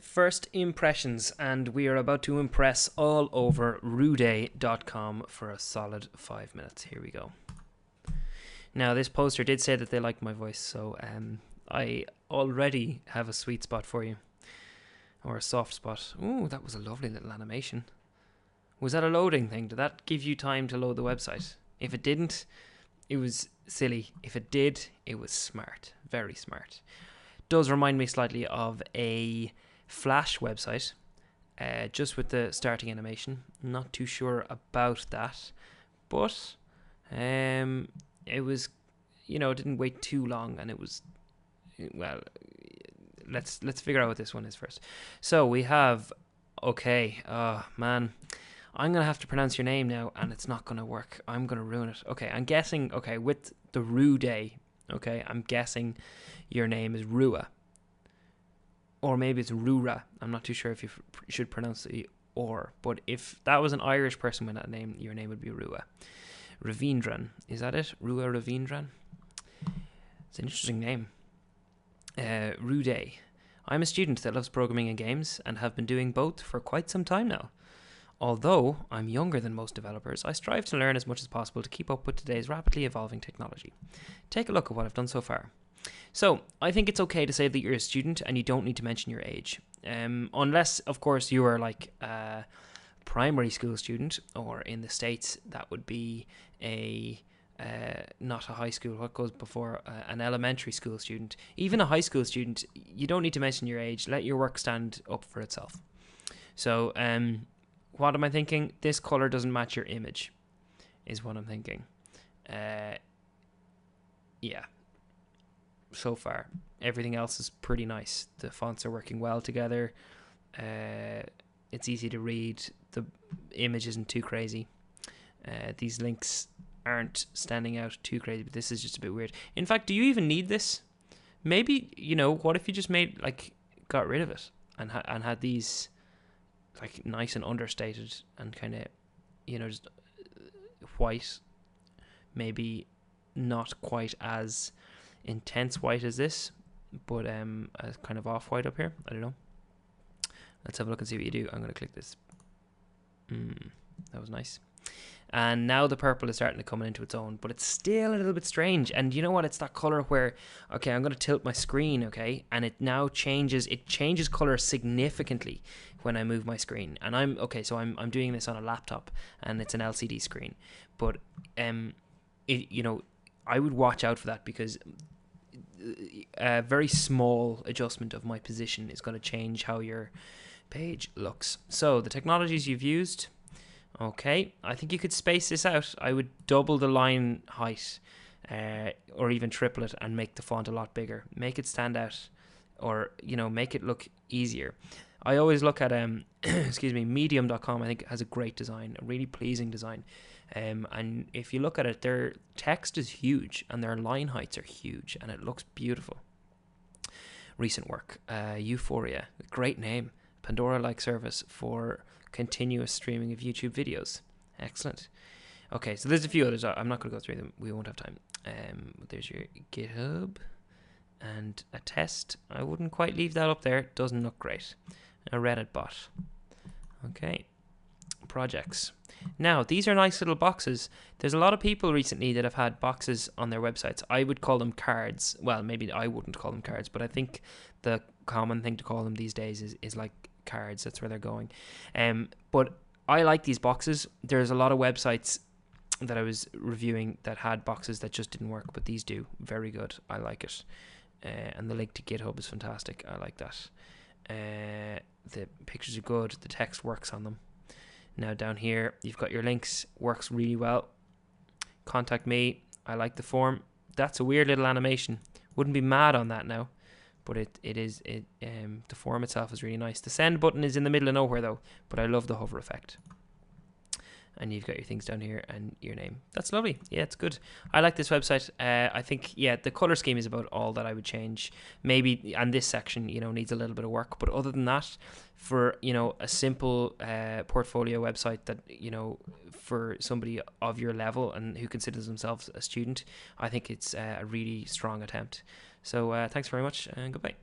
First impressions, and we are about to impress all over ruday.com for a solid 5 minutes. Here we go. Now, this poster did say that they liked my voice, so I already have a sweet spot for you, or a soft spot. Ooh, that was a lovely little animation. Was that a loading thing? Did that give you time to load the website? If it didn't, it was silly. If it did, it was smart. Very smart. Does remind me slightly of a Flash website, just with the starting animation. Not too sure about that, but it was, it didn't wait too long, and it was, well, let's figure out what this one is first. So we have, okay, oh man, I'm gonna have to pronounce your name now, and it's not gonna work. I'm gonna ruin it. Okay, I'm guessing. Okay, with the Ruday. Okay, I'm guessing your name is Rua. Or maybe it's Rura. I'm not too sure if you should pronounce the or. But if that was an Irish person with that name, your name would be Rua. Ravindran. Is that it? Rua Ravindran? It's an interesting name. Ruday. I'm a student that loves programming and games and have been doing both for quite some time now. Although I'm younger than most developers, I strive to learn as much as possible to keep up with today's rapidly evolving technology. Take a look at what I've done so far. So, I think it's okay to say that you're a student and you don't need to mention your age. Unless, of course, you are like a primary school student, or in the States, that would be not a high school, what goes before an elementary school student. Even a high school student, you don't need to mention your age. Let your work stand up for itself. So, what am I thinking? This color doesn't match your image, is what I'm thinking. Yeah. So far, everything else is pretty nice. The fonts are working well together. It's easy to read. The image isn't too crazy. These links aren't standing out too crazy, but this is just a bit weird. In fact, do you even need this? Maybe, what if you just got rid of it and had these like nice and understated and kind of, just white, maybe not quite as intense white as this, but as kind of off white up here. I don't know. Let's have a look and see what you do. I'm going to click this. That was nice. And now the purple is starting to come into its own, but it's still a little bit strange. And you know what? It's that color where, okay, I'm going to tilt my screen, okay, and it now changes. It changes color significantly when I move my screen. And I'm doing this on a laptop, and it's an LCD screen. But I would watch out for that, because a very small adjustment of my position is going to change how your page looks. So the technologies you've used. Okay, I think you could space this out. I would double the line height, or even triple it, and make the font a lot bigger. Make it stand out, or make it look easier. I always look at medium.com. I think it has a great design, a really pleasing design. And if you look at it, their text is huge and their line heights are huge, and it looks beautiful. Recent work, Euphoria, great name. Pandora-like service for continuous streaming of YouTube videos. Excellent. Okay, so there's a few others. I'm not going to go through them. We won't have time. There's your GitHub and a test. I wouldn't quite leave that up there. It doesn't look great. A Reddit bot. Okay. Projects. Now, these are nice little boxes. There's a lot of people recently that have had boxes on their websites. I would call them cards. Well, maybe I wouldn't call them cards, but I think the common thing to call them these days is like cards. That's where they're going. But I like these boxes. There's a lot of websites that I was reviewing that had boxes that just didn't work, but these do. Very good. I like it. And the link to GitHub is fantastic. I like that. The pictures are good. The text works on them. Now down here, you've got your links. Works really well. Contact me. I like the form. That's a weird little animation. Wouldn't be mad on that now. But the form itself is really nice. The send button is in the middle of nowhere though. But I love the hover effect. And you've got your things down here and your name. That's lovely. Yeah, it's good. I like this website. I think, the color scheme is about all that I would change. Maybe, and this section, needs a little bit of work. But other than that, for, a simple portfolio website that, for somebody of your level and who considers themselves a student, I think it's a really strong attempt. So thanks very much and goodbye.